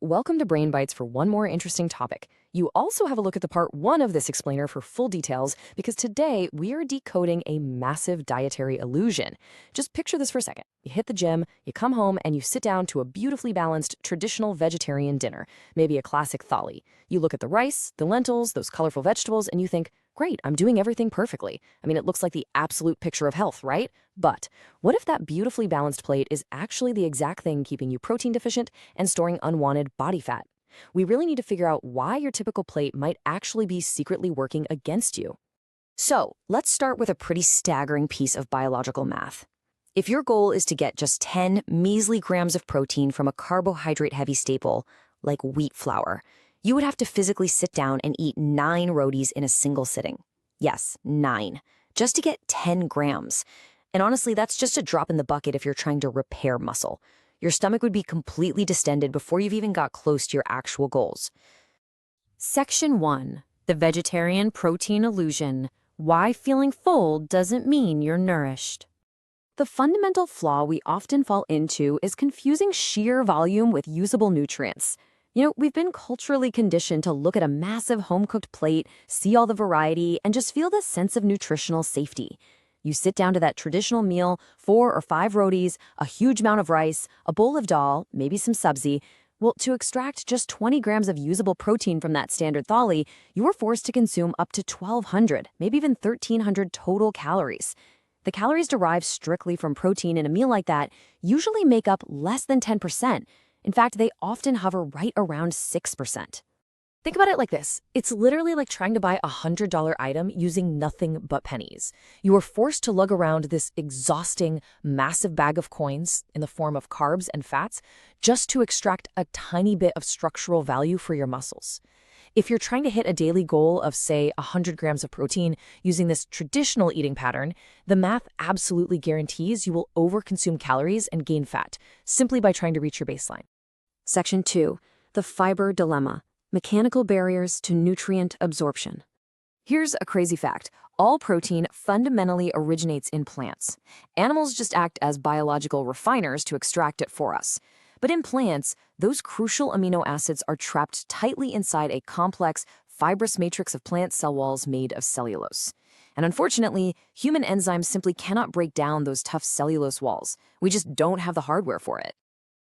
welcome to Brain Bites for one more interesting topic. You also have a look at the part one of this explainer for full details, because today we are decoding a massive dietary illusion. Just picture this for a second. You hit the gym, you come home, and you sit down to a beautifully balanced traditional vegetarian dinner, maybe a classic thali. You look at the rice, the lentils, those colorful vegetables, and you think, great, I'm doing everything perfectly. I mean, it looks like the absolute picture of health, right? But what if that beautifully balanced plate is actually the exact thing keeping you protein deficient and storing unwanted body fat? We really need to figure out why your typical plate might actually be secretly working against you. So let's start with a pretty staggering piece of biological math. If your goal is to get just 10 measly grams of protein from a carbohydrate-heavy staple, like wheat flour, you would have to physically sit down and eat 9 rotis in a single sitting. Yes, 9. Just to get 10 grams. And honestly, that's just a drop in the bucket if you're trying to repair muscle. Your stomach would be completely distended before you've even got close to your actual goals. Section 1. The Vegetarian Protein Illusion. Why feeling full doesn't mean you're nourished. The fundamental flaw we often fall into is confusing sheer volume with usable nutrients. We've been culturally conditioned to look at a massive home-cooked plate, see all the variety, and just feel the sense of nutritional safety. You sit down to that traditional meal, 4 or 5 rotis, a huge amount of rice, a bowl of dal, maybe some sabzi. Well, to extract just 20 grams of usable protein from that standard thali, you are forced to consume up to 1,200, maybe even 1,300 total calories. The calories derived strictly from protein in a meal like that usually make up less than 10%. In fact, they often hover right around 6%. Think about it like this. It's literally like trying to buy a $100 item using nothing but pennies. You are forced to lug around this exhausting, massive bag of coins in the form of carbs and fats just to extract a tiny bit of structural value for your muscles. If you're trying to hit a daily goal of, say, 100 grams of protein using this traditional eating pattern, the math absolutely guarantees you will overconsume calories and gain fat simply by trying to reach your baseline. Section 2. The Fiber Dilemma. Mechanical barriers to nutrient absorption. Here's a crazy fact. All protein fundamentally originates in plants. Animals just act as biological refiners to extract it for us. But in plants, those crucial amino acids are trapped tightly inside a complex, fibrous matrix of plant cell walls made of cellulose. And unfortunately, human enzymes simply cannot break down those tough cellulose walls. We just don't have the hardware for it.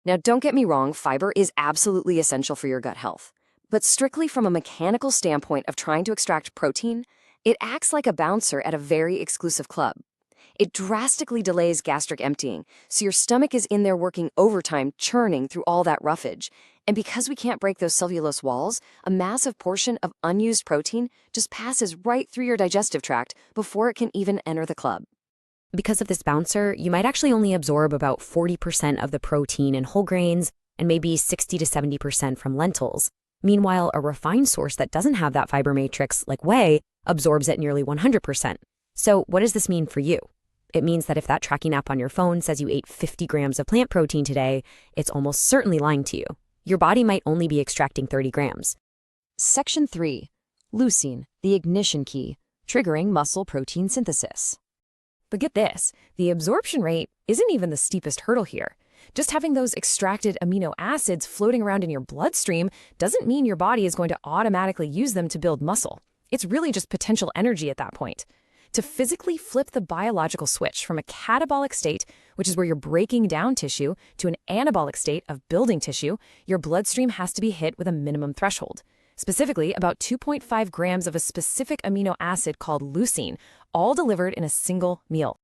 Now, don't get me wrong, fiber is absolutely essential for your gut health. But strictly from a mechanical standpoint of trying to extract protein, it acts like a bouncer at a very exclusive club. It drastically delays gastric emptying, so your stomach is in there working overtime, churning through all that roughage. And because we can't break those cellulose walls, a massive portion of unused protein just passes right through your digestive tract before it can even enter the club. Because of this bouncer, you might actually only absorb about 40% of the protein in whole grains and maybe 60 to 70% from lentils. Meanwhile, a refined source that doesn't have that fiber matrix, like whey, absorbs at nearly 100%. So what does this mean for you? It means that if that tracking app on your phone says you ate 50 grams of plant protein today, it's almost certainly lying to you. Your body might only be extracting 30 grams. Section 3. Leucine, the ignition key, triggering muscle protein synthesis. But get this, the absorption rate isn't even the steepest hurdle here. Just having those extracted amino acids floating around in your bloodstream doesn't mean your body is going to automatically use them to build muscle. It's really just potential energy at that point. To physically flip the biological switch from a catabolic state, which is where you're breaking down tissue, to an anabolic state of building tissue, your bloodstream has to be hit with a minimum threshold. Specifically, about 2.5 grams of a specific amino acid called leucine, all delivered in a single meal.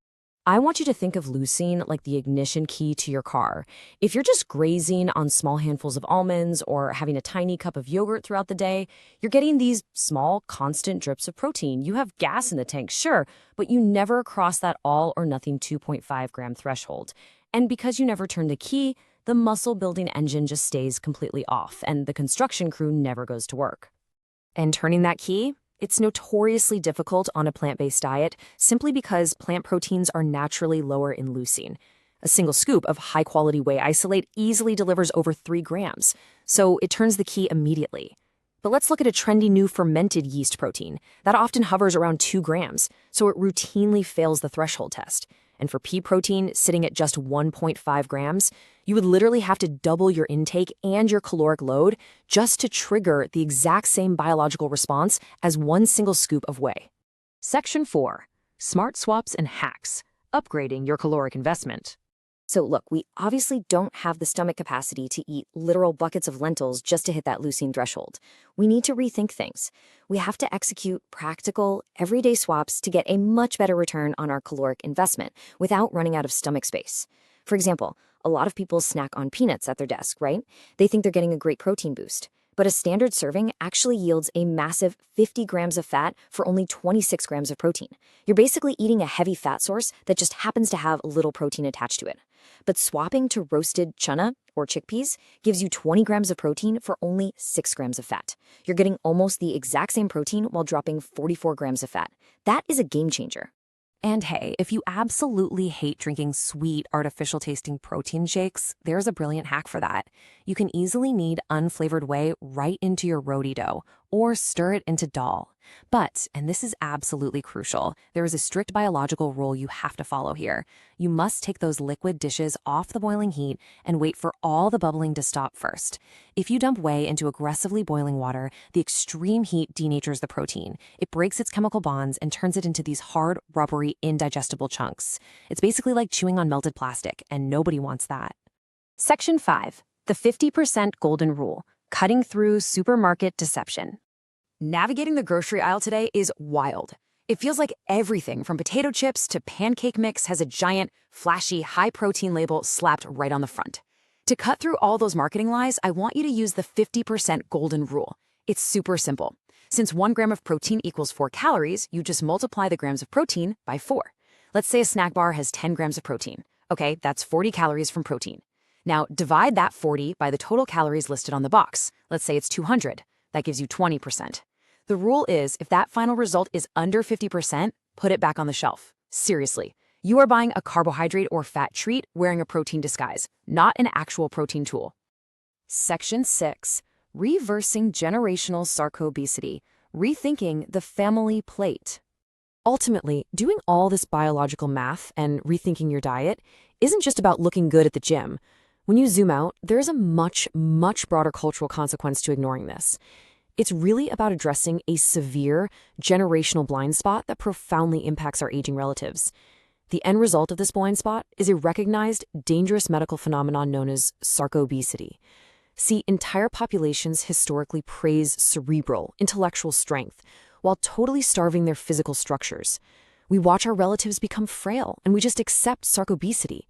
I want you to think of leucine like the ignition key to your car. If you're just grazing on small handfuls of almonds or having a tiny cup of yogurt throughout the day, you're getting these small, constant drips of protein. You have gas in the tank, sure, but you never cross that all or nothing 2.5 gram threshold. And because you never turn the key, the muscle-building engine just stays completely off, and the construction crew never goes to work. And turning that key? It's notoriously difficult on a plant-based diet simply because plant proteins are naturally lower in leucine. A single scoop of high-quality whey isolate easily delivers over 3 grams, so it turns the key immediately. But let's look at a trendy new fermented yeast protein that often hovers around 2 grams, so it routinely fails the threshold test. And for pea protein, sitting at just 1.5 grams, you would literally have to double your intake and your caloric load just to trigger the exact same biological response as one single scoop of whey. Section 4. Smart swaps and hacks. Upgrading your caloric investment. So look, we obviously don't have the stomach capacity to eat literal buckets of lentils just to hit that leucine threshold. We need to rethink things. We have to execute practical, everyday swaps to get a much better return on our caloric investment without running out of stomach space. For example, a lot of people snack on peanuts at their desk, right? They think they're getting a great protein boost. But a standard serving actually yields a massive 50 grams of fat for only 26 grams of protein. You're basically eating a heavy fat source that just happens to have little protein attached to it. But swapping to roasted chana, or chickpeas, gives you 20 grams of protein for only 6 grams of fat. You're getting almost the exact same protein while dropping 44 grams of fat. That is a game changer. And hey, if you absolutely hate drinking sweet, artificial-tasting protein shakes, there's a brilliant hack for that. You can easily knead unflavored whey right into your roti dough, or stir it into dal. But, and this is absolutely crucial, there is a strict biological rule you have to follow here. You must take those liquid dishes off the boiling heat and wait for all the bubbling to stop first. If you dump whey into aggressively boiling water, the extreme heat denatures the protein. It breaks its chemical bonds and turns it into these hard, rubbery, indigestible chunks. It's basically like chewing on melted plastic, and nobody wants that. Section 5. The 50% Golden Rule. Cutting through supermarket deception. Navigating the grocery aisle today is wild. It feels like everything from potato chips to pancake mix has a giant, flashy, high-protein label slapped right on the front. To cut through all those marketing lies, I want you to use the 50% Golden Rule. It's super simple. Since 1 gram of protein equals 4 calories, you just multiply the grams of protein by 4. Let's say a snack bar has 10 grams of protein. Okay, that's 40 calories from protein. Now, divide that 40 by the total calories listed on the box. Let's say it's 200. That gives you 20%. The rule is, if that final result is under 50%, put it back on the shelf. Seriously, you are buying a carbohydrate or fat treat wearing a protein disguise, not an actual protein tool. Section 6. Reversing generational sarcobesity. Rethinking the family plate. Ultimately, doing all this biological math and rethinking your diet isn't just about looking good at the gym. When you zoom out, there's a much, much broader cultural consequence to ignoring this. It's really about addressing a severe generational blind spot that profoundly impacts our aging relatives. The end result of this blind spot is a recognized, dangerous medical phenomenon known as sarcobesity. See, entire populations historically praise cerebral, intellectual strength, while totally starving their physical structures. We watch our relatives become frail, and we just accept sarcobesity,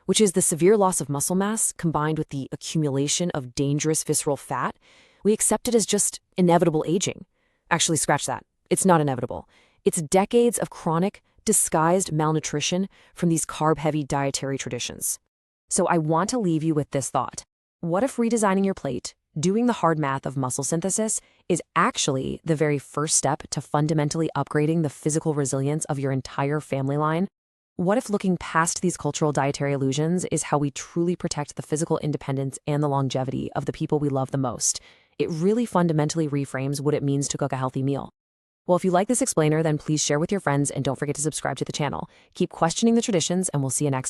which is the severe loss of muscle mass combined with the accumulation of dangerous visceral fat. We accept it as just inevitable aging. Actually, scratch that. It's not inevitable. It's decades of chronic, disguised malnutrition from these carb-heavy dietary traditions. So I want to leave you with this thought. What if redesigning your plate, doing the hard math of muscle synthesis, is actually the very first step to fundamentally upgrading the physical resilience of your entire family line? What if looking past these cultural dietary illusions is how we truly protect the physical independence and the longevity of the people we love the most? It really fundamentally reframes what it means to cook a healthy meal. Well, if you like this explainer, then please share with your friends and don't forget to subscribe to the channel. Keep questioning the traditions, and we'll see you next time.